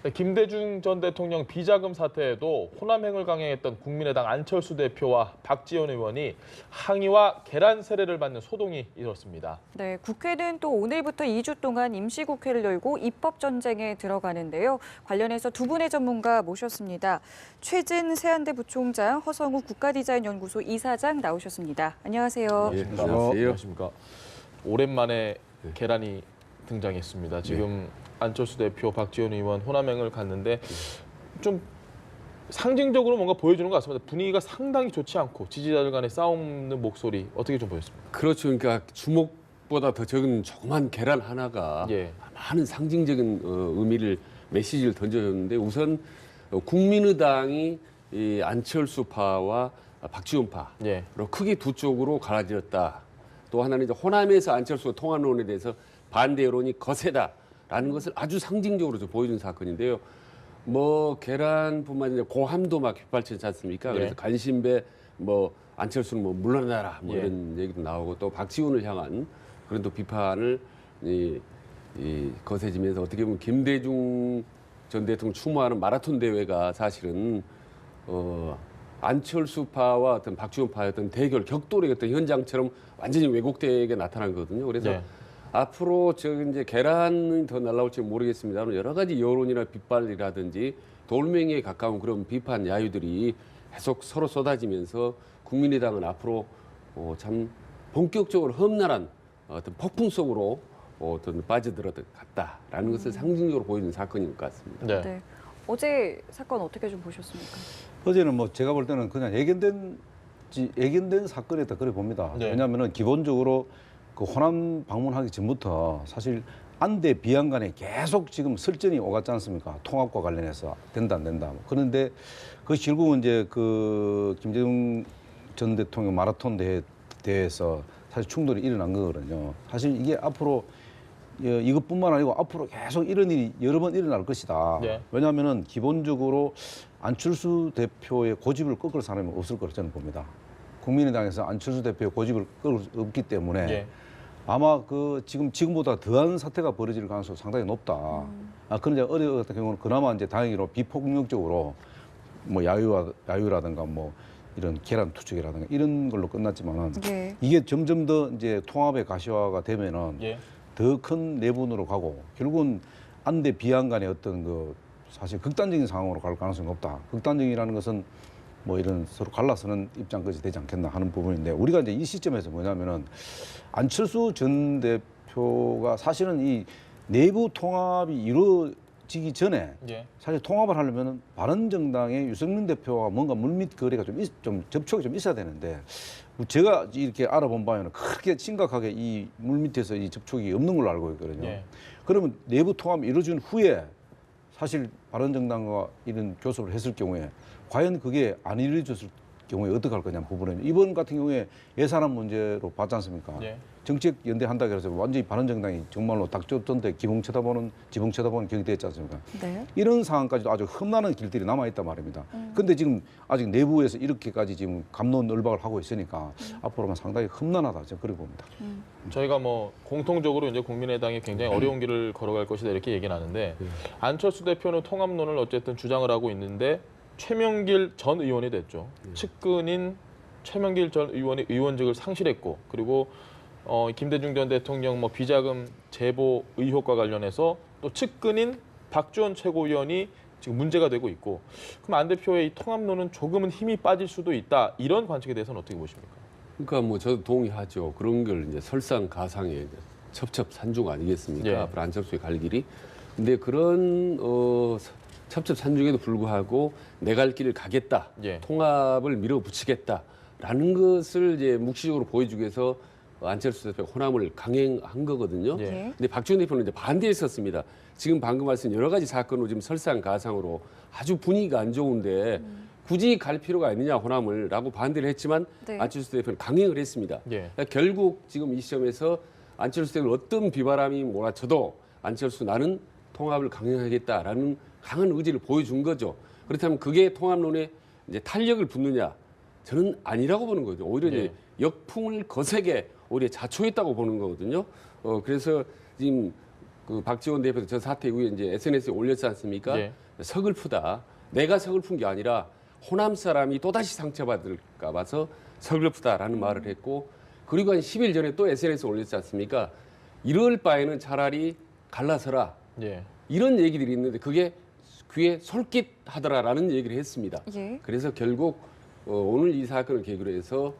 네, 김대중 전 대통령 비자금 사태에도 호남행을 강행했던 국민의당 안철수 대표와 박지원 의원이 항의와 계란 세례를 받는 소동이 일었습니다. 네, 국회는 또 오늘부터 2주 동안 임시국회를 열고 입법 전쟁에 들어가는데요. 관련해서 두 분의 전문가 모셨습니다. 최진 세안대 부총장, 허성우 국가디자인연구소 이사장 나오셨습니다. 안녕하세요. 예, 안녕하십니까. 오랜만에 계란이 등장했습니다. 지금 안철수 대표, 박지원 의원 호남행을 갔는데 좀 상징적으로 뭔가 보여주는 것 같습니다. 분위기가 상당히 좋지 않고 지지자들 간의 싸우는 목소리 어떻게 좀 보였습니까? 그렇죠. 그러니까 주먹보다 더 적은 조그만 계란 하나가 많은 상징적인 의미를 메시지를 던져줬는데 우선 국민의당이 이 안철수파와 박지원파로 크게 두 쪽으로 갈라졌다. 또 하나는 이제 호남에서 안철수 통합론에 대해서 반대 여론이 거세다라는 것을 아주 상징적으로 좀 보여준 사건인데요. 뭐 계란뿐만 아니라 고함도 막 휘발치지 않습니까? 그래서 간신배 뭐 안철수는 뭐 물러나라 뭐 이런 얘기도 나오고 또 박지원을 향한 그런 또 비판을 거세지면서 어떻게 보면 김대중 전 대통령 추모하는 마라톤 대회가 사실은 안철수파와 어떤 박지원파의 어떤 대결 격돌의 어떤 현장처럼 완전히 왜곡되게 나타난 거거든요. 그래서 앞으로 이제 계란이 더 날라올지 모르겠습니다만 여러 가지 여론이나 빗발이라든지 돌멩이에 가까운 그런 비판 야유들이 계속 서로 쏟아지면서 국민의당은 앞으로 참 본격적으로 험난한 어떤 폭풍 속으로 어떤 빠져들어갔다라는 것을 상징적으로 보여주는 사건인 것 같습니다. 네. 어제 사건 어떻게 좀 보셨습니까? 어제는 뭐 제가 볼 때는 그냥 예견된 사건이었다 그래 봅니다. 왜냐하면은 기본적으로 그 호남 방문하기 전부터 사실 안대 비안 간에 계속 지금 설전이 오갔지 않습니까? 통합과 관련해서 된다 안 된다. 그런데 그 결국은 이제 그 김대중 전 대통령 마라톤 대회에서 사실 충돌이 일어난 거거든요. 사실 이게 앞으로 이것뿐만 아니고 앞으로 계속 이런 일이 여러 번 일어날 것이다. 왜냐하면은 기본적으로 안철수 대표의 고집을 꺾을 사람이 없을 거라고 저는 봅니다. 국민의당에서 안철수 대표의 고집을 꺾을 수 없기 때문에 아마 그 지금보다 더한 사태가 벌어질 가능성이 상당히 높다. 그런데 어제 같은 경우는 그나마 이제 다행히로 비폭력적으로 뭐 야유라든가 뭐 이런 계란 투척이라든가 이런 걸로 끝났지만은 이게 점점 더 이제 통합의 가시화가 되면은 더 큰 내분으로 가고 결국은 안대 비안 간의 어떤 그 사실 극단적인 상황으로 갈 가능성이 높다. 극단적이라는 것은 뭐 이런 서로 갈라서는 입장까지 되지 않겠나 하는 부분인데 우리가 이제 이 시점에서 뭐냐면은 안철수 전 대표가 사실은 이 내부 통합이 이루어지기 전에 사실 통합을 하려면은 바른정당의 유승민 대표와 뭔가 물밑 거래가 좀 접촉이 좀 있어야 되는데 제가 이렇게 알아본 바에는 크게 심각하게 이 물밑에서 이 접촉이 없는 걸로 알고 있거든요. 그러면 내부 통합이 이루어진 후에 사실 바른정당과 이런 교섭을 했을 경우에 과연 그게 안 이루어졌을 경우에 어떻게 할 거냐는 부분은 이번 같은 경우에 예산안 문제로 봤지 않습니까? 정책 연대한다 그래서 완전히 바른정당이 정말로 닥쳤던데 지붕 쳐다보는 격이 됐지 않습니까? 이런 상황까지도 아주 험난한 길들이 남아있단 말입니다. 근데 지금 아직 내부에서 이렇게까지 지금 갑론을박을 하고 있으니까 앞으로는 상당히 험난하다 저는 그렇게 봅니다. 저희가 뭐 공통적으로 이제 국민의당이 굉장히 어려운 길을 걸어갈 것이다 이렇게 얘기는 하는데 안철수 대표는 통합론을 어쨌든 주장을 하고 있는데 최명길 전 의원이 됐죠. 측근인 최명길 전 의원이 의원직을 상실했고 그리고 김대중 전 대통령 뭐 비자금 제보 의혹과 관련해서 또 측근인 박지원 최고위원이 지금 문제가 되고 있고 그럼 안 대표의 이 통합론은 조금은 힘이 빠질 수도 있다 이런 관측에 대해서는 어떻게 보십니까? 그러니까 뭐 저도 동의하죠. 그런 걸 이제 설상가상의 첩첩산중 아니겠습니까? 앞으로 안철수의 갈 길이. 근데 그런 첩첩산중에도 불구하고 내 갈 길을 가겠다, 통합을 밀어붙이겠다라는 것을 이제 묵시적으로 보여주기 위해서 안철수 대표 호남을 강행한 거거든요. 근데 박지원 대표는 이제 반대했었습니다. 지금 방금 말씀 여러 가지 사건으로 지금 설상가상으로 아주 분위기가 안 좋은데 굳이 갈 필요가 있느냐 호남을라고 반대를 했지만 안철수 대표는 강행을 했습니다. 그러니까 결국 지금 이 시점에서 안철수 대표는 어떤 비바람이 몰아쳐도 안철수 나는 통합을 강행하겠다라는 강한 의지를 보여준 거죠. 그렇다면 그게 통합론에 이제 탄력을 붙느냐? 저는 아니라고 보는 거죠. 오히려 이제 역풍을 거세게 오히려 자초했다고 보는 거거든요. 그래서 지금 그 박지원 대표도 저 사태 이후에 이제 SNS에 올렸지 않습니까? 예. 서글프다. 내가 서글픈 게 아니라 호남 사람이 또다시 상처받을까 봐서 서글프다라는 말을 했고 그리고 한 10일 전에 또 SNS에 올렸지 않습니까? 이럴 바에는 차라리 갈라서라. 예. 이런 얘기들이 있는데 그게 귀에 솔깃하더라라는 얘기를 했습니다. 예. 그래서 결국 오늘 이 사건을 계기로 해서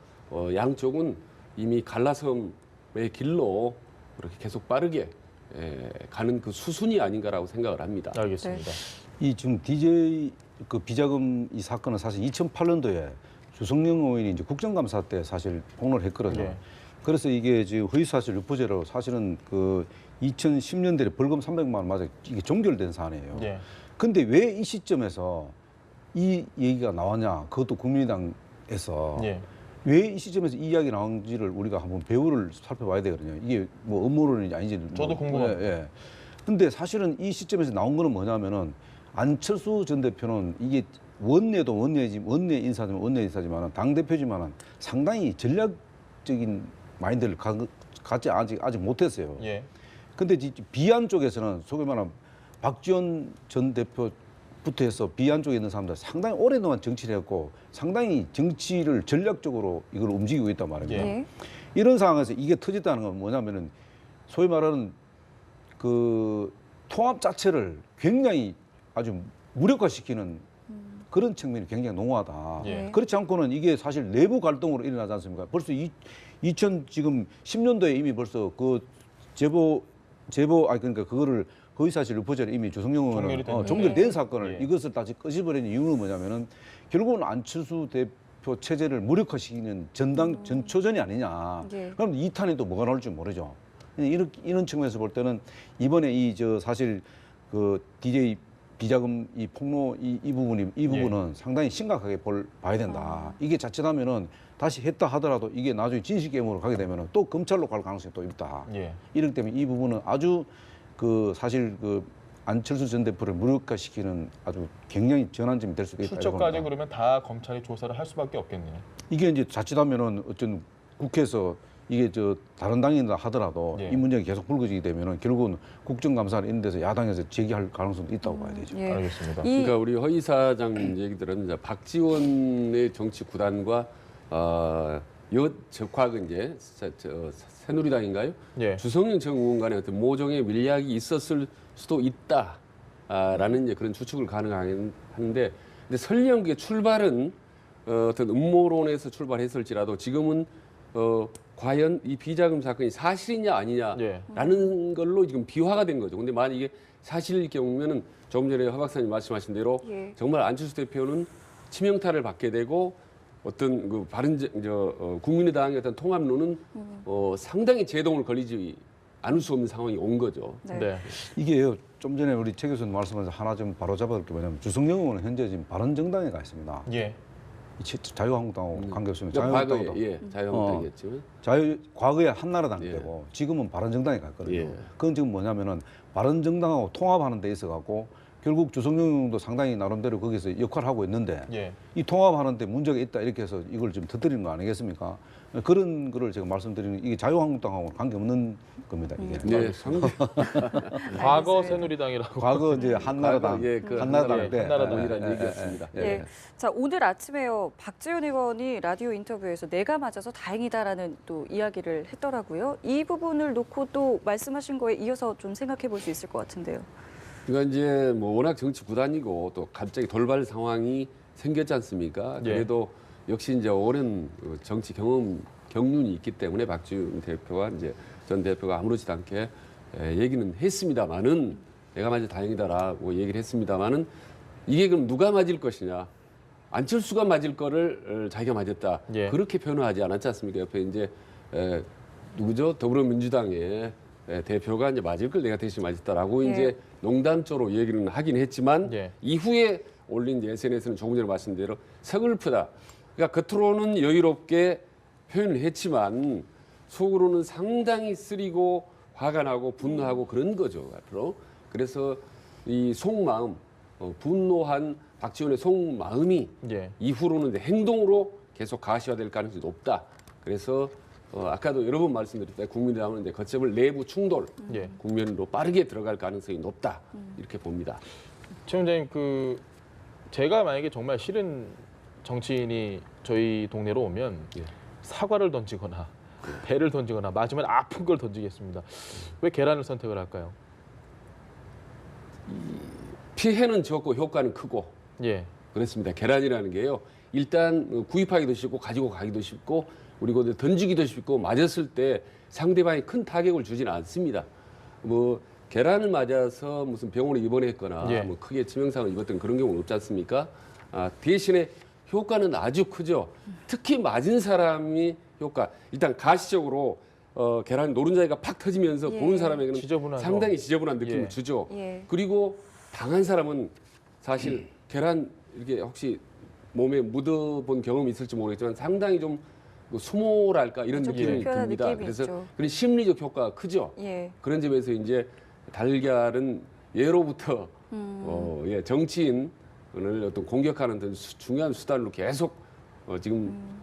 양쪽은 이미 갈라섬의 길로 그렇게 계속 빠르게 가는 그 수순이 아닌가라고 생각을 합니다. 알겠습니다. 이 지금 DJ 그 비자금 이 사건은 사실 2008년도에 주성영 의원이 이제 국정감사 때 사실 폭로를 했거든요. 예. 그래서 이게 지금 허위사실 유포죄로 사실은 그 2010년대에 벌금 300만 원 맞아 이게 종결된 사안이에요. 예. 근데 왜 이 시점에서 이 얘기가 나왔냐? 그것도 국민의당에서 예. 왜 이 시점에서 이 이야기 나온지를 우리가 한번 배우를 살펴봐야 되거든요. 이게 뭐 음모론인지 아닌지. 저도 궁금합니다. 예. 근데 사실은 이 시점에서 나온 거는 뭐냐면은 안철수 전 대표는 이게 원내 인사지만 당 대표지만은 상당히 전략적인 마인드를 갖지 아직 못했어요. 예. 근데 비안 쪽에서는 소위 말하면 박지원 전 대표부터 해서 비안 쪽에 있는 사람들 상당히 오랫동안 정치를 했고 상당히 정치를 전략적으로 이걸 움직이고 있단 말입니다. 예. 이런 상황에서 이게 터졌다는 건 뭐냐면은 소위 말하는 그 통합 자체를 굉장히 아주 무력화시키는 그런 측면이 굉장히 농후하다. 예. 그렇지 않고는 이게 사실 내부 갈등으로 일어나지 않습니까? 벌써 지금 10년도에 이미 벌써 그 그러니까 그거를 허위사실 유포죄를 이미 주성영 의원은 종결된 예. 사건을 예. 이것을 다시 끄집어내는 이유는 뭐냐면은 결국은 안철수 대표 체제를 무력화시키는 전초전이 아니냐. 예. 그럼 2탄에 또 뭐가 나올지 모르죠. 이런 측면에서 볼 때는 이번에 사실 그 DJ 비자금 이 폭로 이 부분은 상당히 심각하게 봐야 된다. 이게 자칫하면은 다시 했다 하더라도 이게 나중에 진실게임으로 가게 되면은 또 검찰로 갈 가능성이 또 있다. 예. 이렇기 때문에 이 부분은 아주 그 사실 그 안철수 전 대표를 무력화시키는 아주 굉장히 전환점이 될 수도 있다. 출처까지 그러면 다 검찰이 조사를 할 수밖에 없겠네요. 이게 이제 자칫하면은 어떤 국회에서 이게 다른 당이나 하더라도 예. 이 문제가 계속 불거지게 되면은 결국은 국정감사나 이런 데서 야당에서 제기할 가능성도 있다고 봐야 되죠. 예. 알겠습니다. 그러니까 우리 허 이사장 얘기들은 이제 박지원의 정치 구단과 적화가 이제 새누리당인가요? 예. 주성영 전 의원 간의 어떤 모종의 밀약이 있었을 수도 있다라는 이제 그런 추측을 가능하는데, 근데 설령 그게 출발은 어떤 음모론에서 출발했을지라도 지금은 과연 이 비자금 사건이 사실이냐 아니냐라는 걸로 지금 비화가 된 거죠. 근데 만약 이게 사실일 경우면은 조금 전에 허 박사님 말씀하신 대로 예. 정말 안철수 대표는 치명타를 받게 되고 어떤 그 국민의당의 어떤 통합론은 상당히 제동을 걸리지 않을 수 없는 상황이 온 거죠. 네. 네. 이게요. 좀 전에 우리 최 교수님 말씀하셔서 하나 좀 바로잡아볼 게 뭐냐면 주성영 의원은 현재 지금 바른정당에 가 있습니다. 예. 자유한국당하고 관계없으면 과거에 자유한국당도 자유한국당이었지만 과거에 한나라당 예. 되고 지금은 바른정당에 갔거든요. 예. 그건 지금 뭐냐면은 바른정당하고 통합하는 데 있어 갖고 결국 주성영 의원도 상당히 나름대로 거기서 역할을 하고 있는데 예. 이 통합하는데 문제가 있다 이렇게 해서 이걸 좀 터뜨리는 거 아니겠습니까? 그런 거를 제가 말씀드리는 이게 자유한국당하고 관계없는 겁니다. 이게 네, 상당히 과거 새누리당이라고. 과거 이제 한나라당, 한나라당 때 한나라당이라는 얘기였습니다. 예. 자, 오늘 아침에요. 박지원 의원이 라디오 인터뷰에서 내가 맞아서 다행이다라는 또 이야기를 했더라고요. 이 부분을 놓고 또 말씀하신 거에 이어서 좀 생각해 볼 수 있을 것 같은데요. 그러니까 이제 뭐 워낙 정치 구단이고 또 갑자기 돌발 상황이 생겼지 않습니까? 예. 그래도 역시 이제 오랜 정치 경륜이 있기 때문에 박지원 대표와 이제 전 대표가 아무렇지도 않게 얘기는 했습니다만은 내가 맞아 다행이다라고 얘기를 했습니다만은 이게 그럼 누가 맞을 것이냐? 안철수가 맞을 거를 자기가 맞았다. 예. 그렇게 표현하지 않았지 않습니까? 옆에 이제 누구죠? 더불어민주당의 대표가 이제 맞을 걸 내가 대신 맞았다라고 예. 이제 농담조로 얘기는 하긴 했지만 예. 이후에 올린 이제 SNS는 조금 전에 말씀드린 대로 서글프다. 그러니까 겉으로는 여유롭게 표현을 했지만 속으로는 상당히 쓰리고 화가 나고 분노하고 그런 거죠 앞으로. 그래서 이 속마음, 분노한 박지원의 속마음이 예. 이후로는 이제 행동으로 계속 가시화될 가능성이 높다. 그래서 아까도 여러 번 말씀드렸다. 국민의당은 이제 거쳐볼 내부 충돌 예. 국면으로 빠르게 들어갈 가능성이 높다 이렇게 봅니다. 최 원장님, 제가 만약에 정말 싫은 정치인이 저희 동네로 오면 예. 사과를 던지거나 배를 던지거나 마지막에 아픈 걸 던지겠습니다. 왜 계란을 선택을 할까요? 피해는 적고 효과는 크고 예. 그렇습니다. 계란이라는 게요. 일단 구입하기도 쉽고 가지고 가기도 쉽고 그리고 던지기도 쉽고 맞았을 때 상대방이 큰 타격을 주지는 않습니다. 뭐 계란을 맞아서 무슨 병원에 입원했거나 예. 뭐 크게 치명상을 입었던 그런 경우는 없지 않습니까? 대신에 효과는 아주 크죠. 특히 맞은 사람이 효과. 일단 가시적으로 계란 노른자리가 팍 터지면서 예. 보는 사람에게는 지저분하죠. 상당히 지저분한 느낌을 예. 주죠. 예. 그리고 당한 사람은 사실 계란 이렇게 혹시 몸에 묻어본 경험이 있을지 모르겠지만 상당히 좀 수모랄까 이런 좀 느낌이 불편한 듭니다. 느낌이 그래서 있죠. 그런 심리적 효과가 크죠. 예. 그런 점에서 이제 달걀은 예로부터 정치인을 어떤 공격하는 등 중요한 수단으로 계속 지금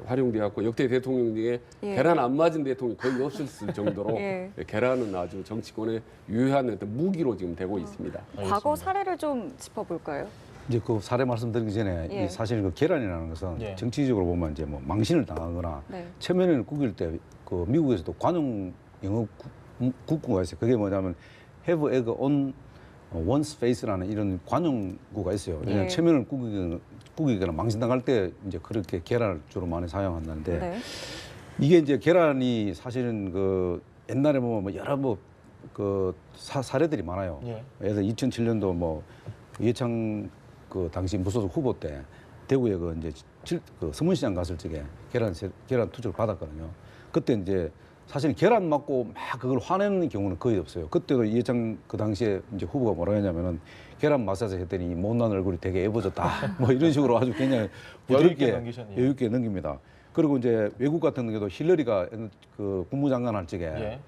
활용되었고 역대 대통령 중에 예. 계란 안 맞은 대통령이 거의 없을 정도로 예. 계란은 아주 정치권의 유효한 어떤 무기로 지금 되고 있습니다. 과거 사례를 좀 짚어볼까요? 이제 그 사례 말씀드리기 전에 예. 이 사실 그 계란이라는 것은 예. 정치적으로 보면 이제 뭐 망신을 당하거나 네. 체면을 구길 때 그 미국에서도 관용 영어 국구가 있어요. 그게 뭐냐면 have egg on one's face라는 이런 관용구가 있어요. 왜냐하면 예. 체면을 구기거나 망신당할 때 이제 그렇게 계란을 주로 많이 사용한다는데 네. 이게 이제 계란이 사실은 그 옛날에 보면 뭐 여러 그 사례들이 많아요. 예. 예를 들어 2007년도 뭐 이해창 그 당시 무소속 후보 때 대구에 그 이제 그 서문시장 갔을 적에 계란 투자를 받았거든요. 그때 이제 사실 계란 맞고 막 그걸 화내는 경우는 거의 없어요. 그때도 이해창 그 당시에 이제 후보가 뭐라 했냐면은 계란 마사지 했더니 못난 얼굴이 되게 예뻐졌다. 뭐 이런 식으로 아주 굉장히 부드럽게 넘기셨네요. 여유 있게 넘깁니다. 그리고 이제 외국 같은 경우도 힐러리가 그 국무장관 할 적에 예.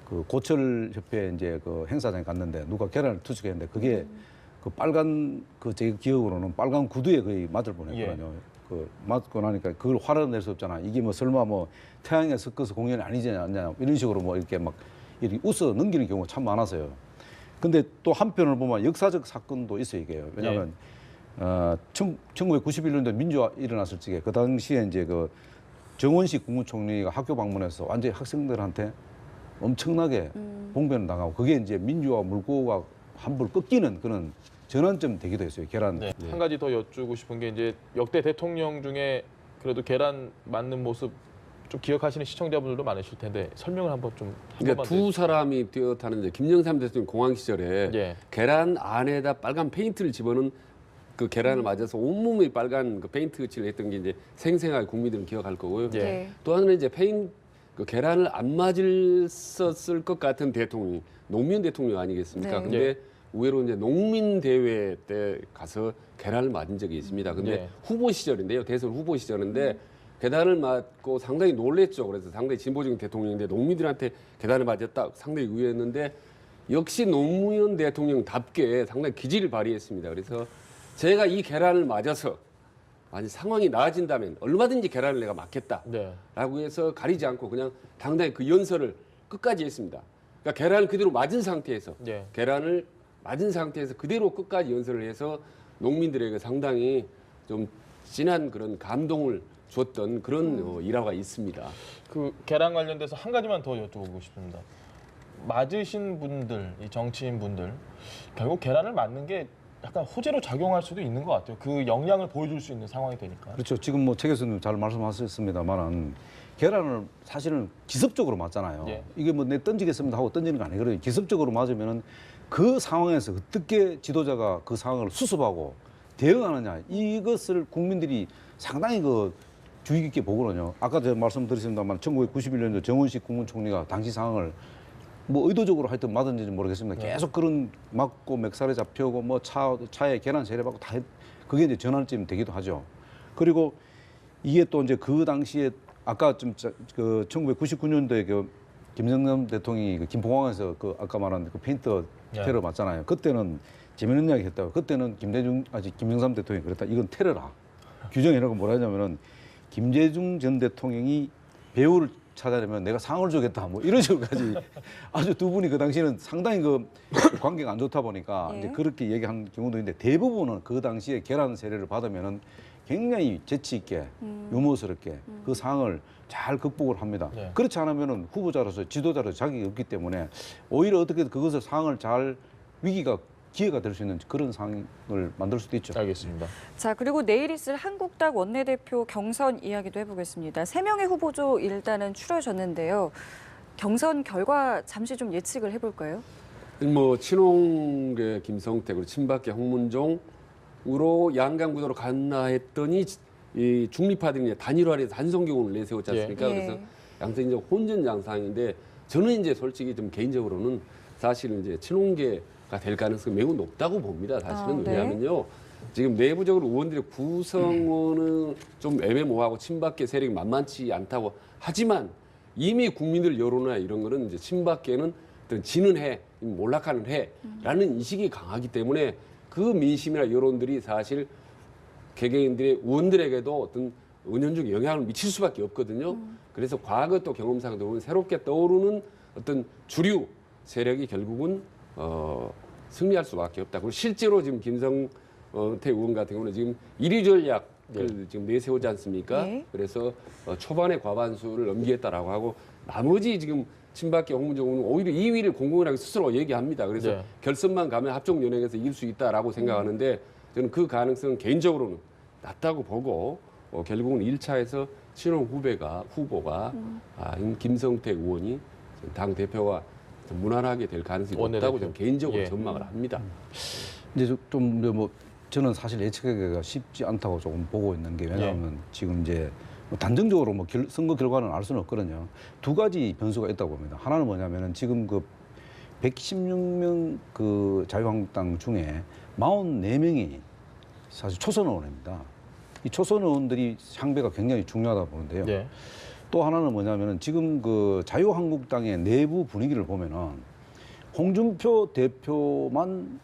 그 고철 협회 이제 그 행사장에 갔는데 누가 계란을 투척했는데 그게 그 빨간 그 제 기억으로는 빨간 구두에 거의 맞을 뻔했거든요. 그 맞고 나니까 그걸 화를 낼 수 없잖아. 이게 뭐 설마 뭐 태양에 섞어서 공연이 아니지 않냐 이런 식으로 뭐 이렇게 막 이렇게 웃어 넘기는 경우가 참 많았어요. 근데 또 한편으로 보면 역사적 사건도 있어요 이게요. 왜냐하면 1991년도 민주화 일어났을 적에 그 당시에 이제 그 정원식 국무총리가 학교 방문해서 완전히 학생들한테 엄청나게 봉변을 당하고 그게 이제 민주화 물꼬가 한불 꺾이는 그런 전환점 되기도 했어요. 계란. 네. 한 가지 더 여쭈고 싶은 게 이제 역대 대통령 중에 그래도 계란 맞는 모습 좀 기억하시는 시청자분들도 많으실 텐데 설명을 한번 좀 그러니까 두 사람이 뛰어타는 이제 김영삼 대통령 공황 시절에 예. 계란 안에다 빨간 페인트를 집어넣은 그 계란을 맞아서 온몸에 빨간 그 페인트 칠을 했던 게 이제 생생하게 국민들은 기억할 거고요. 예. 네. 또 하나는 이제 그 계란을 안 맞았을 것 같은 대통령이 노무현 대통령 아니겠습니까? 네. 근데 예. 의외로 이제 농민 대회 때 가서 계란을 맞은 적이 있습니다. 근데 예. 후보 시절인데요. 대선 후보 시절인데 계란을 맞고 상당히 놀랬죠. 그래서 상당히 진보적인 대통령인데 농민들한테 계란을 맞았다 상당히 의외였는데 역시 노무현 대통령답게 상당히 기질을 발휘했습니다. 그래서 제가 이 계란을 맞아서 만약 상황이 나아진다면 얼마든지 계란을 내가 맞겠다라고 네. 해서 가리지 않고 그냥 당당히 그 연설을 끝까지 했습니다. 그러니까 계란을 그대로 맞은 상태에서 예. 계란을 맞은 상태에서 그대로 끝까지 연설을 해서 농민들에게 상당히 좀 진한 그런 감동을 줬던 그런 일화가 있습니다. 그 계란 관련돼서 한 가지만 더 여쭤보고 싶습니다. 맞으신 분들, 이 정치인 분들 결국 계란을 맞는 게 약간 호재로 작용할 수도 있는 것 같아요. 그 역량을 보여줄 수 있는 상황이 되니까. 그렇죠. 지금 뭐 책에서는 잘 말씀하셨습니다만은 계란을 사실은 기습적으로 맞잖아요. 예. 이게 뭐 내 던지겠습니다 하고 던지는 거 아니거든요. 기습적으로 맞으면은 그 상황에서 어떻게 지도자가 그 상황을 수습하고 대응하느냐 이것을 국민들이 상당히 그 주의 깊게 보거든요. 아까 제가 말씀드렸습니다만 1991년도 정원식 국무총리가 당시 상황을 뭐 의도적으로 하여튼 맞은지는 모르겠습니다. 계속 그런 맞고 멱살에 잡혀고 뭐 차에 계란 세례받고 다 그게 이제 전환점이 되기도 하죠. 그리고 이게 또 이제 그 당시에 아까 좀 그 1999년도에 그 김정남 대통령이 그 김포공항에서 그 아까 말한 그 페인트 테러 맞잖아요. 그때는 재미있는 이야기 했다고. 그때는 김영삼 대통령이 그랬다. 이건 테러라. 규정해놓고 뭐라 하냐면은 김대중 전 대통령이 배우를 찾아내면 내가 상을 주겠다 뭐 이런 식으로까지 아주 두 분이 그 당시에는 상당히 그 관계가 안 좋다 보니까 예. 이제 그렇게 얘기한 경우도 있는데 대부분은 그 당시에 계란 세례를 받으면은 굉장히 재치 있게 유머스럽게 그 상을 잘 극복을 합니다. 네. 그렇지 않으면은 후보자로서 지도자로서 자격이 없기 때문에 오히려 어떻게 그것을 상을 잘 기회가 될 수 있는 그런 상을 만들 수도 있죠. 알겠습니다. 자, 그리고 내일 있을 한국당 원내대표 경선 이야기도 해보겠습니다. 3명의 후보조 일단은 추려졌는데요. 경선 결과 잠시 좀 예측을 해볼까요? 뭐 친홍계 김성태 그리고 친박계 홍문종으로 양강 구도로 갔나 했더니 이 중립파들이 이제 단일화해서 단성경을 내세웠지 않습니까? 예. 그래서 양성 이제 혼전양상인데 저는 이제 솔직히 좀 개인적으로는 사실은 이제 친홍계가 될 가능성이 매우 높다고 봅니다. 사실은 네. 왜냐하면요. 지금 내부적으로 의원들의 구성은 좀 애매모호하고 친박계 세력이 만만치 않다고 하지만 이미 국민들 여론이나 이런 거는 이제 친박계는 어떤 지는 해, 몰락하는 해라는 인식이 강하기 때문에 그 민심이나 여론들이 사실 개개인들의 의원들에게도 어떤 은연중 영향을 미칠 수밖에 없거든요. 그래서 과거 또 경험상도 보면 새롭게 떠오르는 어떤 주류 세력이 결국은 승리할 수밖에 없다. 그리고 실제로 지금 김성태 의원 같은 경우는 지금 1위 전략을 지금 내세우지 않습니까? 네. 그래서 초반에 과반수를 넘기겠다라고 하고 나머지 지금 친박계 홍문종 의원은 오히려 2위를 공공연하게 스스로 얘기합니다. 그래서 네. 결선만 가면 합종 연행에서 이길 수 있다라고 생각하는데 저는 그 가능성은 개인적으로는 낮다고 보고 결국은 1차에서 친홍 후보가 김성태 의원이 당 대표와 좀 무난하게 될 가능성이 높다고 저는 개인적으로 예. 전망을 합니다. 이제 좀 뭐 저는 사실 예측하기가 쉽지 않다고 조금 보고 있는 게 왜냐하면 지금 이제 뭐 단정적으로 뭐 선거 결과는 알 수는 없거든요. 두 가지 변수가 있다고 봅니다. 하나는 뭐냐면은 지금 그 116명 그 자유한국당 중에 44명이 사실 초선 의원입니다. 이 초선 의원들이 상대가 굉장히 중요하다 보는데요. 네. 또 하나는 뭐냐면은 지금 그 자유한국당의 내부 분위기를 보면은 홍준표 대표만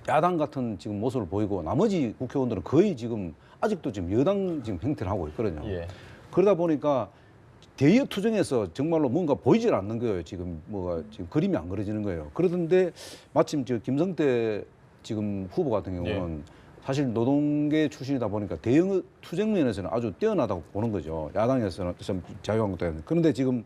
야당 같은 지금 모습을 보이고 나머지 국회의원들은 거의 지금 아직도 지금 여당 지금 행태를 하고 있거든요. 예. 그러다 보니까 대여 투쟁에서 정말로 뭔가 보이질 않는 거예요. 지금 뭐가 지금 그림이 안 그려지는 거예요. 그러던데 마침 저 김성태 지금 후보 같은 경우는 사실 노동계 출신이다 보니까 대여 투쟁 면에서는 아주 뛰어나다고 보는 거죠. 야당에서는 자유한국당에서는. 그런데 지금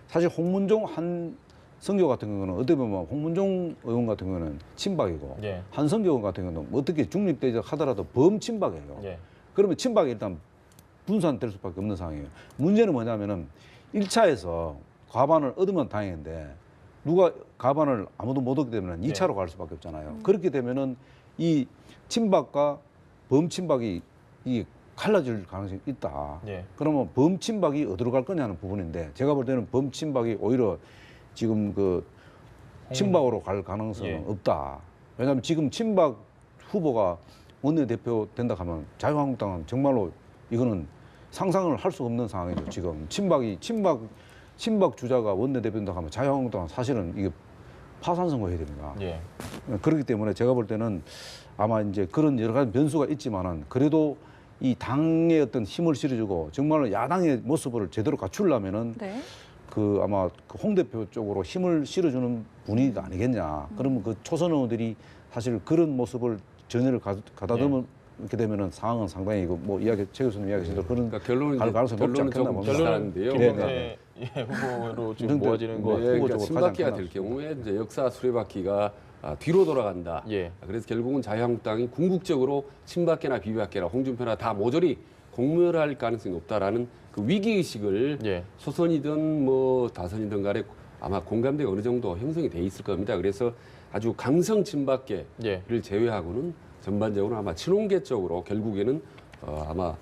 사실 홍문종 한성교 같은 경우는 어떻게 보면 홍문종 의원 같은 경우는 친박이고 예. 한성교 의원 같은 경우는 어떻게 중립되자 하더라도 범친박이에요. 예. 그러면 친박이 일단 분산될 수밖에 없는 상황이에요. 문제는 뭐냐면은 1차에서 과반을 얻으면 다행인데 누가 과반을 아무도 못 얻게 되면 2차로 갈 수밖에 없잖아요. 그렇게 되면은 이 친박과 범친박이 이 갈라질 가능성이 있다. 예. 그러면 범친박이 어디로 갈 거냐는 부분인데 제가 볼 때는 범친박이 오히려 지금 그 친박으로 갈 가능성은 예. 없다. 왜냐하면 지금 친박 후보가 원내대표 된다 하면 자유한국당은 정말로 이거는 상상을 할 수 없는 상황이죠. 지금 친박 주자가 원내대표 된다 하면 자유한국당은 사실은 이게 파산 선거해야 됩니다. 예. 그렇기 때문에 제가 볼 때는 아마 이제 그런 여러 가지 변수가 있지만은 그래도 이 당의 어떤 힘을 실어주고 정말로 야당의 모습을 제대로 갖추려면은 네. 그 아마 그 홍 대표 쪽으로 힘을 실어주는 분이 아니겠냐. 그러면 그 초선 의원들이 사실 그런 모습을 전열을 가다듬게 되면은 상황은 상당히 이거 뭐 최 교수님 이야기하신 대로 그런 그러니까 결론은 갈 가능성이 높지 결론은 않겠나 조금 봅니다. 비슷한데요. 김성태 후보로 지금 모아지는 거. 네, 그러니까 후보적으로 친박계가 가지 될 경우에 이제 역사 수레바퀴가 뒤로 돌아간다. 예. 그래서 결국은 자유한국당이 궁극적으로 친박계나 비박계나 홍준표나 다 모조리 공멸할 가능성이 높다라는 그 위기 의식을 예. 소선이든 뭐 다선이든 간에 아마 공감대가 어느 정도 형성이 돼 있을 겁니다. 그래서 아주 강성 친박계를 예. 제외하고는 전반적으로 아마 친홍계 쪽으로 결국에는 아마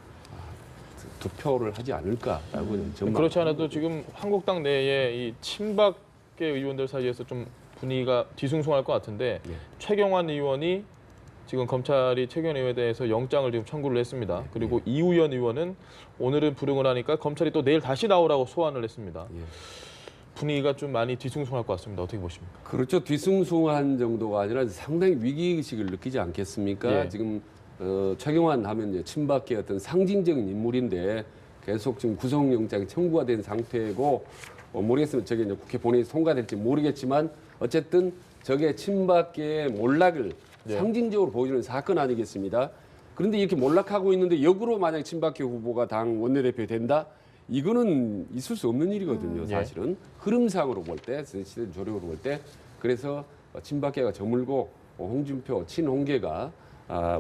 투표를 하지 않을까라고 전망. 그렇지 않아도 지금 한국당 내에 이 친박계 의원들 사이에서 좀 분위기가 뒤숭숭할 것 같은데 예. 최경환 의원이 지금 검찰이 최경환 의원에 대해서 영장을 지금 청구를 했습니다. 그리고 이우현 의원은 오늘은 불응을 하니까 검찰이 또 내일 다시 나오라고 소환을 했습니다. 예. 분위기가 좀 많이 뒤숭숭할 것 같습니다. 어떻게 보십니까? 그렇죠. 뒤숭숭한 정도가 아니라 상당히 위기의식을 느끼지 않겠습니까? 예. 지금 최경환 하면 이제 친박계 어떤 상징적인 인물인데 계속 지금 구속영장이 청구가 된 상태고 모르겠으면 저게 이제 국회 본회의 통과될지 모르겠지만 어쨌든 저게 친박계의 몰락을 상징적으로 보여주는 사건 아니겠습니다. 그런데 이렇게 몰락하고 있는데 역으로 만약 친박계 후보가 당 원내대표 된다? 이거는 있을 수 없는 일이거든요. 사실은 흐름상으로 볼 때, 시대 조력으로 볼 때. 그래서 친박계가 저물고 홍준표, 친홍계가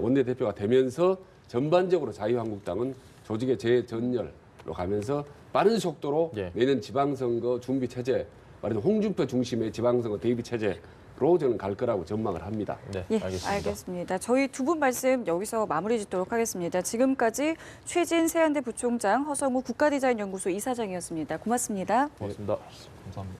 원내대표가 되면서 전반적으로 자유한국당은 조직의 재전열로 가면서 빠른 속도로 내년 지방선거 준비 체제, 말하자면 홍준표 중심의 지방선거 대비 체제로 저는 갈 거라고 전망을 합니다. 네, 예, 알겠습니다. 알겠습니다. 저희 두 분 말씀 여기서 마무리 짓도록 하겠습니다. 지금까지 최진 세안대 부총장, 허성우 국가디자인연구소 이사장이었습니다. 고맙습니다. 고맙습니다. 감사합니다.